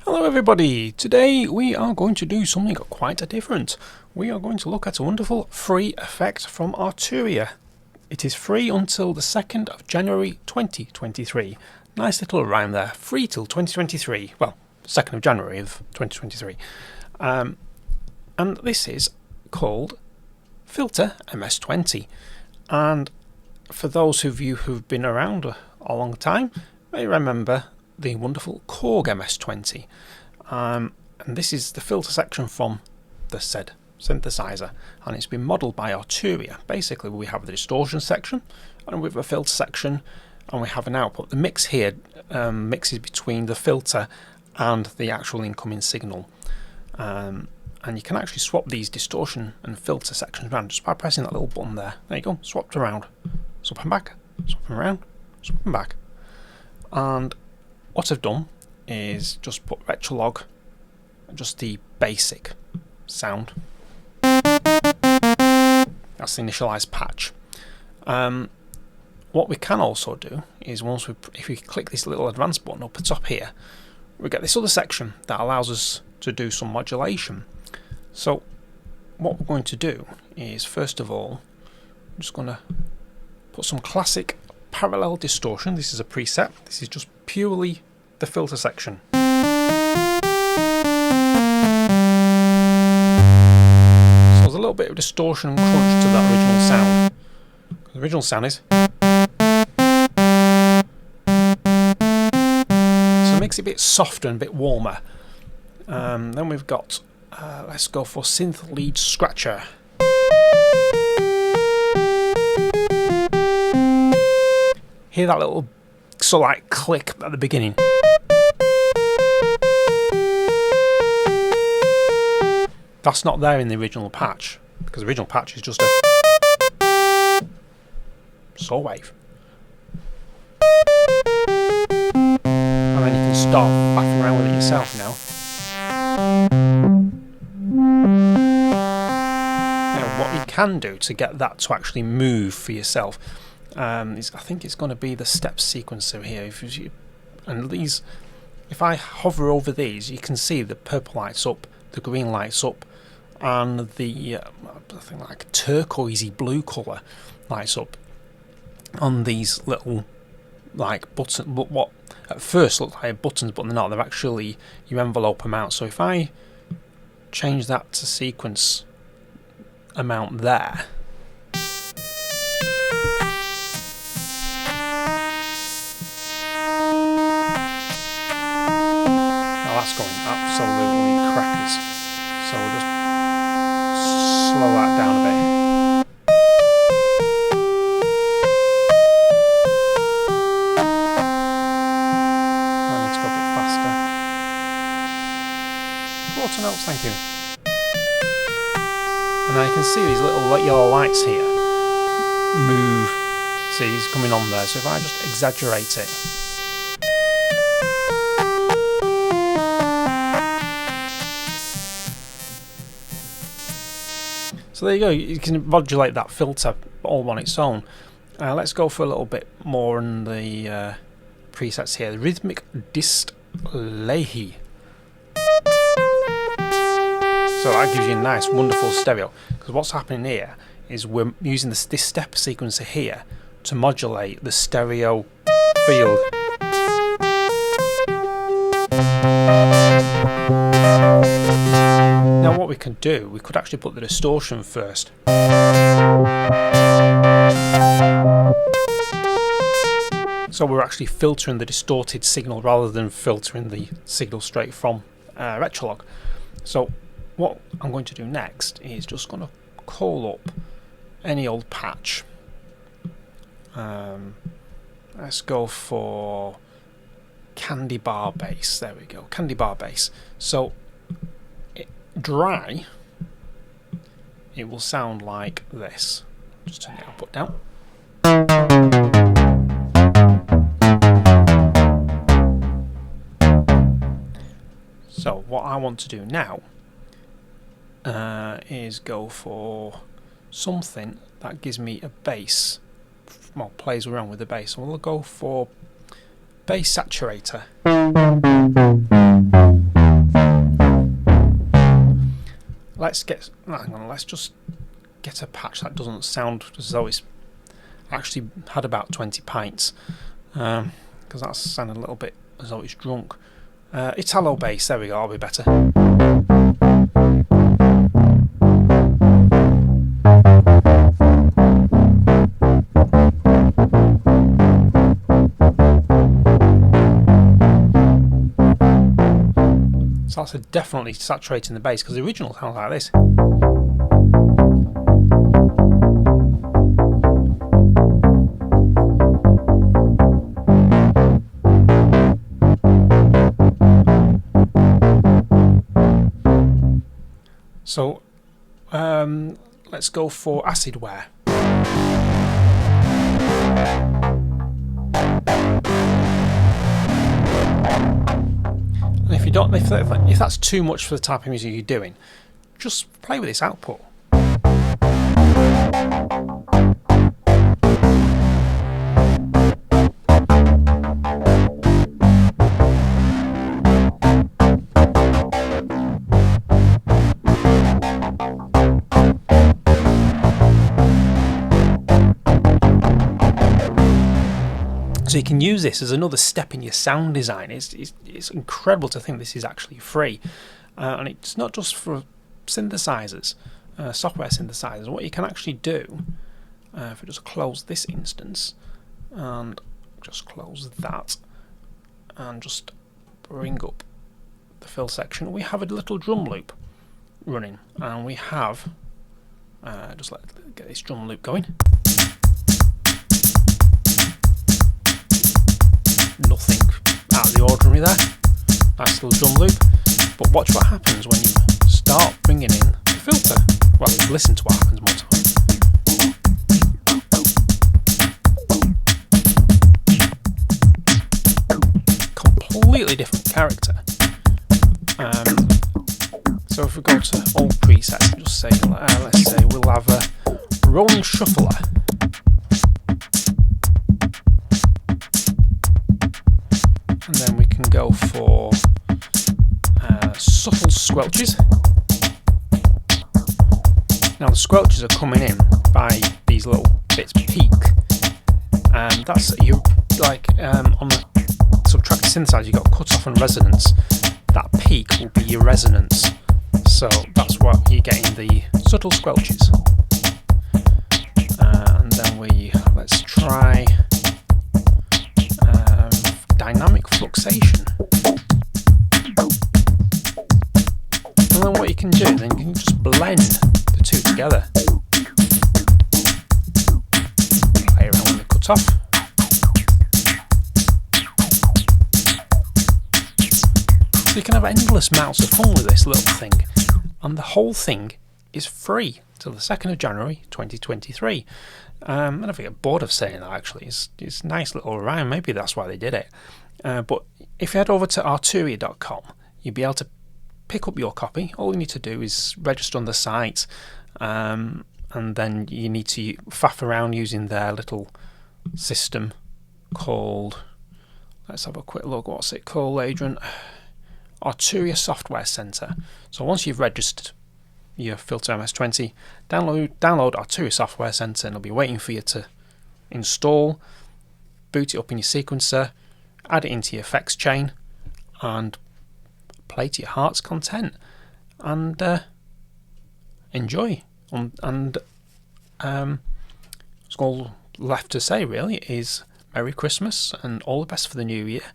Hello everybody! Today we are going to do something quite different. We are going to look at a wonderful free effect from Arturia. It is free until the 2nd of January 2023. Nice little rhyme there. Free till 2023. Well, 2nd of January of 2023. And this is called Filter MS-20. And for those of you who've been around a long time, may remember the wonderful Korg MS-20, and this is the filter section from the said synthesizer, and it's been modelled by Arturia. Basically, we have the distortion section, and we have a filter section, and we have an output. The mix here mixes between the filter and the actual incoming signal, and you can actually swap these distortion and filter sections around just by pressing that little button there. There you go, swapped around, swap them back, swap them around, swap them back, and what I've done is just put retrolog, just the basic sound. That's the initialized patch. What we can also do is if we click this little advanced button up the top here, we get this other section that allows us to do some modulation. So what we're going to do is, first of all, I'm just going to put some classic parallel distortion. This is a preset. This is just purely the filter section. So there's a little bit of distortion and crunch to that original sound. The original sound is, so it makes it a bit softer and a bit warmer. Then we've got, let's go for synth lead scratcher. Hear that little sort of like click at the beginning. That's not there in the original patch, because the original patch is just a saw wave. And then you can start faffing around with it yourself now. Now what you can do to get that to actually move for yourself, I think it's going to be the step sequencer here. If I hover over these, you can see the purple lights up, the green lights up, and the I think like turquoisey blue colour lights up on these little like buttons. But what at first look like buttons, but they're not. They're actually, you envelope them out. So if I change that to sequence amount there. That's going absolutely crackers. So we'll just slow that down a bit. I need to go a bit faster. Quarter notes, thank you. And now you can see these little yellow lights here move. See, he's coming on there. So if I just exaggerate it. So there you go, you can modulate that filter all on its own. Let's go for a little bit more on the presets here. The rhythmic dist leahy. So that gives you a nice, wonderful stereo. Because what's happening here is we're using this step sequencer here to modulate the stereo field. Now what we can do, we could actually put the distortion first. So we're actually filtering the distorted signal rather than filtering the signal straight from retrolog. So what I'm going to do next is just going to call up any old patch. Let's go for candy bar bass. There we go, candy bar bass. So dry, it will sound like this. Just turn the output down. So what I want to do now is go for something that gives me a bass, well, plays around with the bass. So we'll go for bass saturator. let's just get a patch that doesn't sound as though it's actually had about 20 pints, because that's sounding a little bit as though it's drunk. Italo bass, there we go, that'll be better. So that's definitely saturating the bass, because the original sounds like this. So let's go for acid wear. And if that's too much for the type of music you're doing, just play with this output. So you can use this as another step in your sound design. It's incredible to think this is actually free, and it's not just for synthesizers, software synthesizers. What you can actually do, if we just close this instance and just close that and just bring up the fill section, we have a little drum loop running, and we have just let's get this drum loop going. Nothing out of the ordinary there. Nice little drum loop. But watch what happens when you start bringing in the filter. Well, listen to what happens more time. Completely different character. So if we go to all presets and just say, let's say we'll have a rolling shuffler. And then we can go for subtle squelches. Now the squelches are coming in by these little bits peak, and that's you like on the subtracted synthesizer you've got cut off and resonance. That peak will be your resonance, so that's what you're getting, the subtle squelches. And then let's try dynamic fluxation. And then what you can do, then you can just blend the two together. Play around with the cut off. So you can have endless amounts of fun with this little thing. And the whole thing is free till the 2nd of January 2023. And if I get bored of saying that, actually, it's a nice little rhyme. Maybe that's why they did it. But if you head over to Arturia.com, you'll be able to pick up your copy. All you need to do is register on the site, and then you need to faff around using their little system called, let's have a quick look, what's it called, Adrian? Arturia Software Center. So once you've registered your Filter MS-20, download Arturia Software Center, and it'll be waiting for you to install, boot it up in your sequencer, add it into your effects chain, and play to your heart's content, and enjoy. And what's all left to say really is Merry Christmas and all the best for the new year.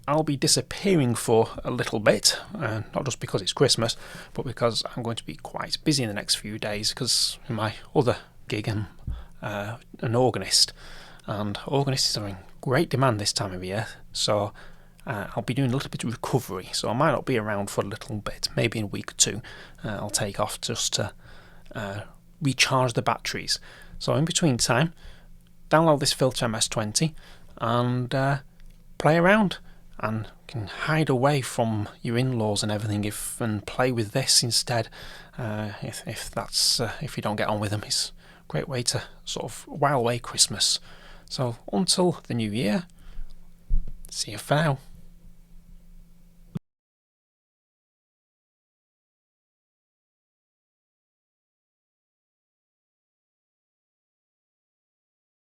I'll be disappearing for a little bit, not just because it's Christmas, but because I'm going to be quite busy in the next few days, because in my other gig I'm an organist, and organists are in great demand this time of year, so I'll be doing a little bit of recovery, so I might not be around for a little bit, maybe in a week or two. I'll take off just to recharge the batteries. So in between time, download this Filter MS-20 and play around, and can hide away from your in-laws and everything and play with this instead. If you don't get on with them, it's a great way to sort of while away Christmas. So until the new year, see you for now.